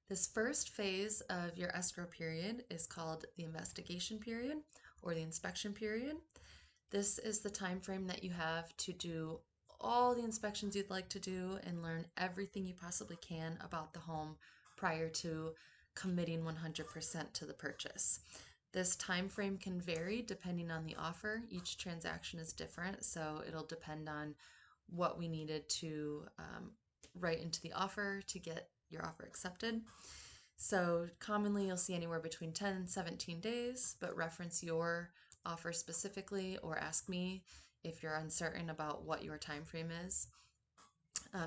This first phase of your escrow period is called the investigation period or the inspection period. This is the time frame that you have to do all the inspections you'd like to do and learn everything you possibly can about the home prior to committing 100% to the purchase. This time frame can vary depending on the offer. Each transaction is different, so it'll depend on what we needed to write into the offer to get your offer accepted. So commonly you'll see anywhere between 10 and 17 days, but reference your offer specifically or ask me if you're uncertain about what your time frame is.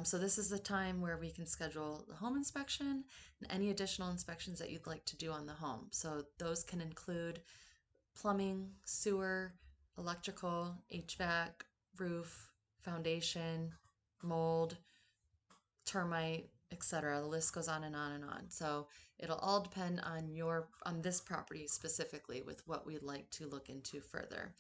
So this is the time where we can schedule the home inspection and any additional inspections that you'd like to do on the home. So those can include plumbing, sewer, electrical, HVAC, roof, foundation, mold, termite, etc. The list goes on and on and on. So it'll all depend on this property specifically with what we'd like to look into further.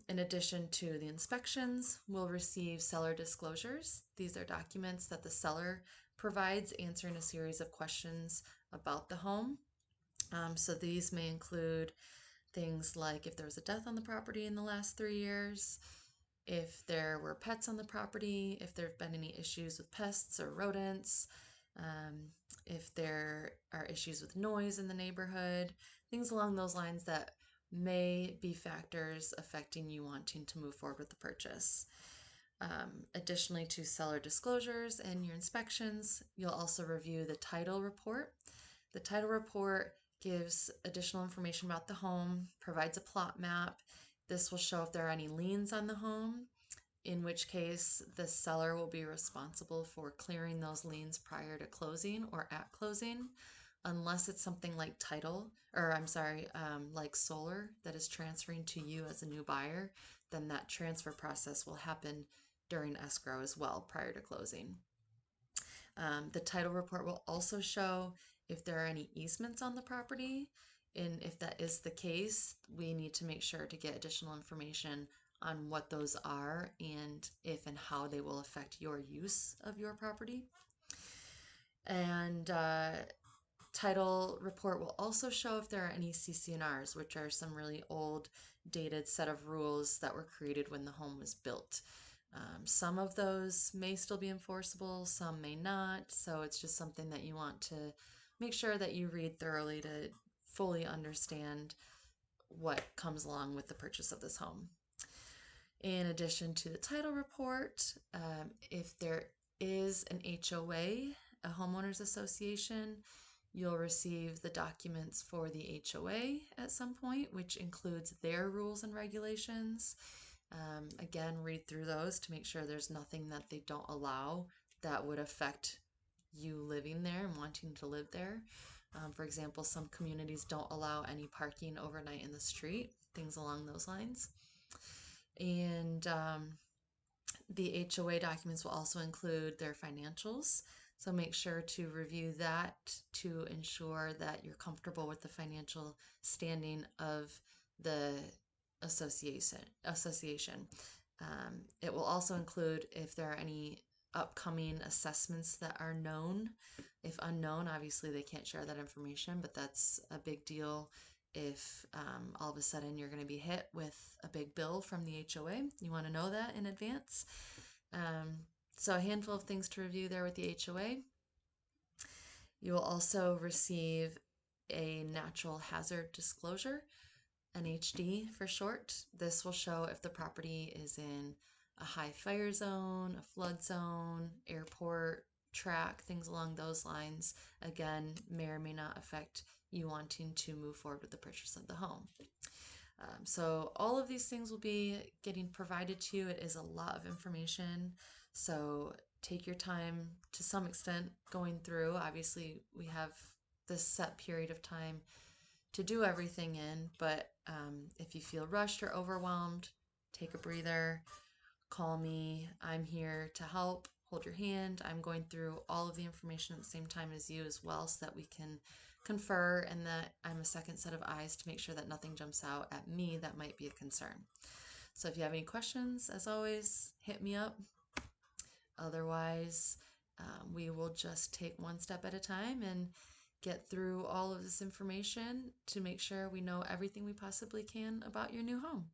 In addition to the inspections, we'll receive seller disclosures. These are documents that the seller provides answering a series of questions about the home. So these may include things like if there was a death on the property in the last 3 years, if there were pets on the property, if there have been any issues with pests or rodents, if there are issues with noise in the neighborhood, things along those lines that may be factors affecting you wanting to move forward with the purchase. Additionally to seller disclosures and your inspections, you'll also review the title report. The title report gives additional information about the home, provides a plot map. This will show if there are any liens on the home, in which case the seller will be responsible for clearing those liens prior to closing or at closing, unless it's something like like solar that is transferring to you as a new buyer, then that transfer process will happen during escrow as well prior to closing. The title report will also show if there are any easements on the property, and if that is the case, we need to make sure to get additional information on what those are and if and how they will affect your use of your property. And title report will also show if there are any CC&Rs, which are some really old, dated set of rules that were created when the home was built. Some of those may still be enforceable, some may not, so it's just something that you want to make sure that you read thoroughly to fully understand what comes along with the purchase of this home. In addition to the title report, if there is an HOA, a homeowners association, you'll receive the documents for the HOA at some point, which includes their rules and regulations. Again, read through those to make sure there's nothing that they don't allow that would affect you living there and wanting to live there. For example, some communities don't allow any parking overnight in the street, things along those lines. And the HOA documents will also include their financials. So make sure to review that to ensure that you're comfortable with the financial standing of the association. It will also include if there are any upcoming assessments that are known. If unknown, obviously they can't share that information, but that's a big deal if all of a sudden you're going to be hit with a big bill from the HOA. You want to know that in advance. So a handful of things to review there with the HOA. You will also receive a natural hazard disclosure, NHD for short. This will show if the property is in a high fire zone, a flood zone, airport, track, things along those lines. Again, may or may not affect you wanting to move forward with the purchase of the home. So all of these things will be getting provided to you. It is a lot of information, so take your time to some extent going through. Obviously, we have this set period of time to do everything in, but if you feel rushed or overwhelmed, take a breather, call me. I'm here to help, hold your hand. I'm going through all of the information at the same time as you as well so that we can confer and that I'm a second set of eyes to make sure that nothing jumps out at me that might be a concern. So if you have any questions, as always, hit me up. Otherwise, We will just take one step at a time and get through all of this information to make sure we know everything we possibly can about your new home.